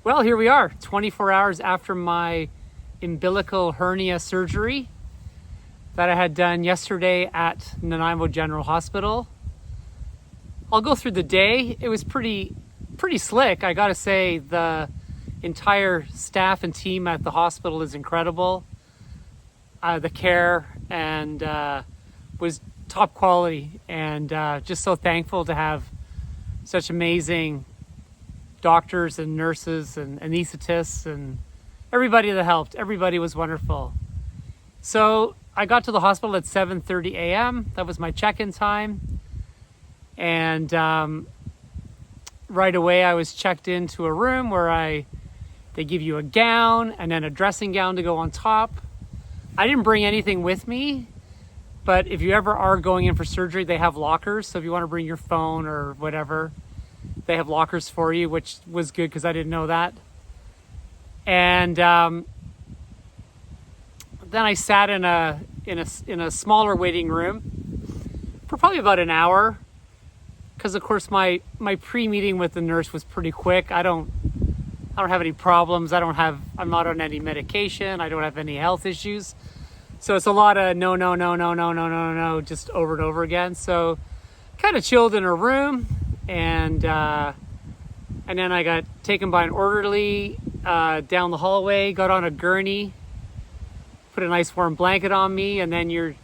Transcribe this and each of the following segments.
Well, here we are, 24 hours after my umbilical hernia surgery that I had done yesterday at Nanaimo General Hospital. I'll go through the day. It was pretty slick. I gotta say, the entire staff and team at the hospital is incredible. The care and was top quality, and just so thankful to have such amazing doctors and nurses and anesthetists and everybody that helped. Everybody was wonderful. So I got to the hospital at 7:30 a.m. That was my check-in time. And right away I was checked into a room where they give you a gown and then a dressing gown to go on top. I didn't bring anything with me, but if you ever are going in for surgery, they have lockers. So if you want to bring your phone or whatever, they have lockers for you, which was good because I didn't know that. And then I sat in a smaller waiting room for probably about an hour, because of course my pre-meeting with the nurse was pretty quick. I don't have any problems. I'm not on any medication. I don't have any health issues. So it's a lot of no, just over and over again. So kind of chilled in her room, and then I got taken by an orderly down the hallway, got on a gurney, put a nice warm blanket on me, and then you're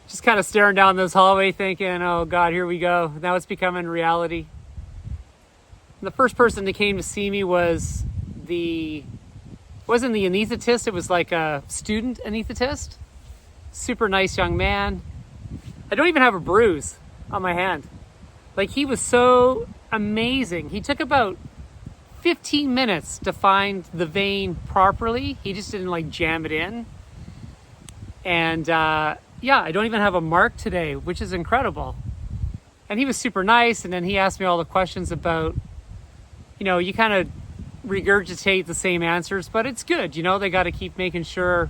just kind of staring down this hallway thinking, oh God, here we go. Now it's becoming reality. And the first person that came to see me wasn't the anesthetist, it was like a student anesthetist. Super nice young man. I don't even have a bruise on my hand. Like, he was so amazing. He took about 15 minutes to find the vein properly. He just didn't like jam it in. And yeah, I don't even have a mark today, which is incredible. And he was super nice. And then he asked me all the questions about, you kind of regurgitate the same answers, but it's good. They got to keep making sure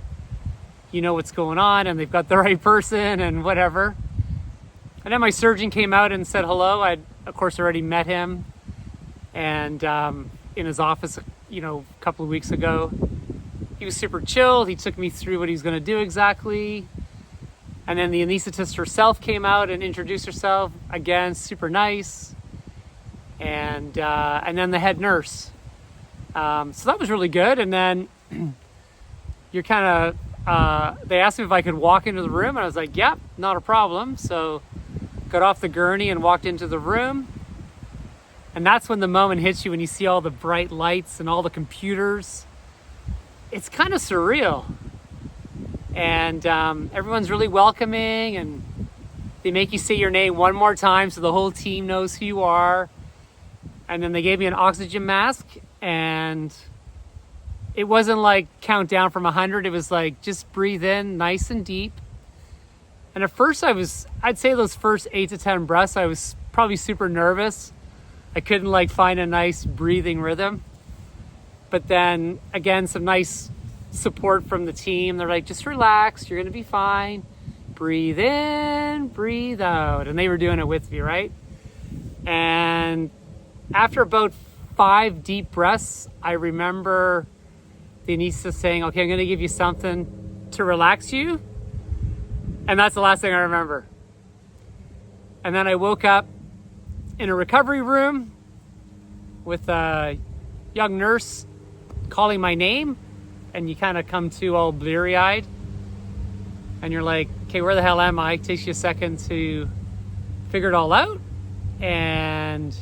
you know what's going on and they've got the right person and whatever. And then my surgeon came out and said hello. I'd, of course, already met him and in his office, a couple of weeks ago. He was super chilled. He took me through what he was going to do exactly. And then the anesthetist herself came out and introduced herself. Again, super nice. And then the head nurse. So that was really good. And then you're kind of, they asked me if I could walk into the room, and I was like, yep, not a problem. So got off the gurney and walked into the room. And that's when the moment hits you, when you see all the bright lights and all the computers. It's kind of surreal. And everyone's really welcoming, and they make you say your name one more time so the whole team knows who you are. And then they gave me an oxygen mask, and it wasn't like count down from 100. It was like, just breathe in nice and deep. And at first I'd say those first 8 to 10 breaths, I was probably super nervous. I couldn't find a nice breathing rhythm. But then again, some nice support from the team. They're like, just relax, you're gonna be fine. Breathe in, breathe out. And they were doing it with me, right? And after about 5 deep breaths, I remember the anesthetist saying, okay, I'm gonna give you something to relax you. And that's the last thing I remember. And then I woke up in a recovery room with a young nurse calling my name, and you kind of come to all bleary-eyed, and you're like, okay, where the hell am I? It takes you a second to figure it all out. And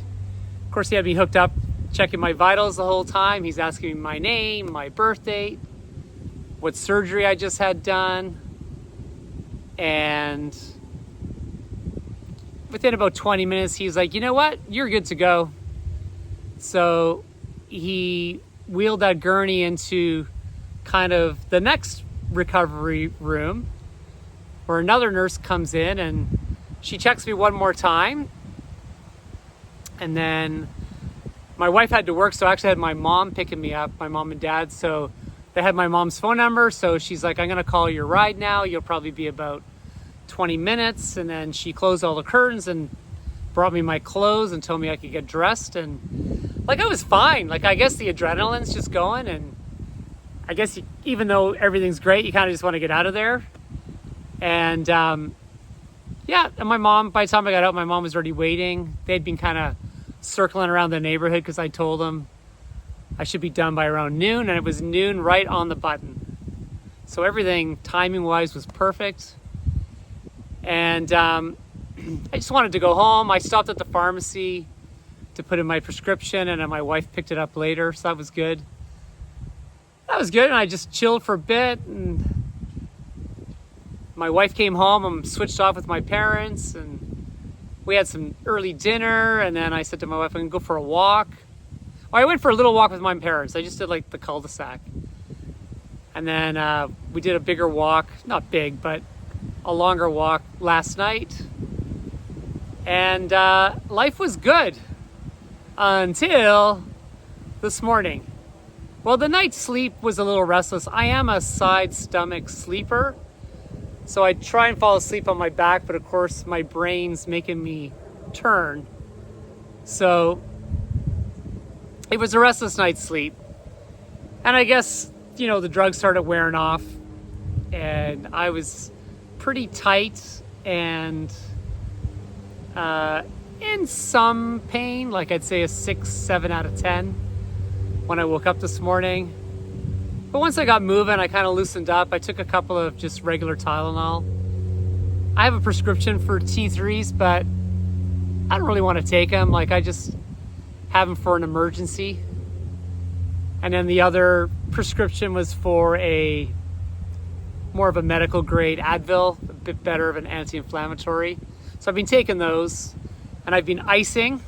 of course, he had me hooked up, checking my vitals the whole time. He's asking me my name, my birth date, what surgery I just had done. And within about 20 minutes, he's like, you know what? You're good to go. So he wheeled that gurney into kind of the next recovery room, where another nurse comes in and she checks me one more time. And then my wife had to work, so I actually had my mom picking me up, my mom and dad. So they had my mom's phone number. So she's like, I'm going to call your ride now. You'll probably be about 20 minutes. And then she closed all the curtains and brought me my clothes and told me I could get dressed. And like I was fine. Like I guess the adrenaline's just going, and I guess even though everything's great, you kind of just want to get out of there. And yeah, and my mom, by the time I got out, my mom was already waiting. They'd been kind of circling around the neighborhood because I told them I should be done by around noon, and it was noon right on the button. So everything timing-wise was perfect. And I just wanted to go home. I stopped at the pharmacy to put in my prescription, and then my wife picked it up later, so that was good. That was good, and I just chilled for a bit, and my wife came home. I'm switched off with my parents, and we had some early dinner, and then I said to my wife, I'm gonna go for a walk. Well, I went for a little walk with my parents. I just did like the cul-de-sac. And then we did a bigger walk, not big, but a longer walk last night. And life was good until this morning. Well, the night's sleep was a little restless. I am a side stomach sleeper. So I try and fall asleep on my back, but of course my brain's making me turn. So it was a restless night's sleep. And I guess, you know, the drugs started wearing off, and I was pretty tight and in some pain, like I'd say a 6, 7 out of 10 when I woke up this morning. But once I got moving, I kind of loosened up. I took a couple of just regular Tylenol. I have a prescription for T3s, but I don't really want to take them. Like I just have them for an emergency. And then the other prescription was for a more of a medical grade Advil, a bit better of an anti-inflammatory. So I've been taking those, and I've been icing.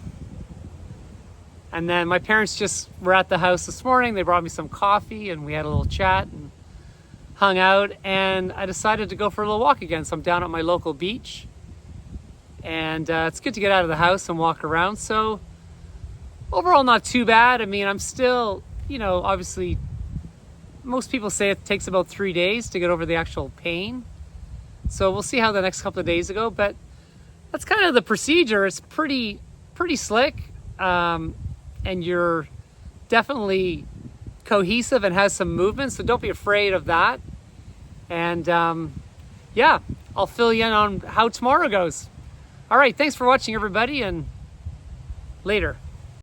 And then my parents just were at the house this morning. They brought me some coffee, and we had a little chat and hung out. And I decided to go for a little walk again. So I'm down at my local beach, and it's good to get out of the house and walk around. So overall, not too bad. I mean, I'm still, you know, obviously, most people say it takes about 3 days to get over the actual pain. So we'll see how the next couple of days go. But that's kind of the procedure. It's pretty slick. And you're definitely cohesive and has some movement, so don't be afraid of that. And yeah, I'll fill you in on how tomorrow goes. All right, thanks for watching, everybody, and later.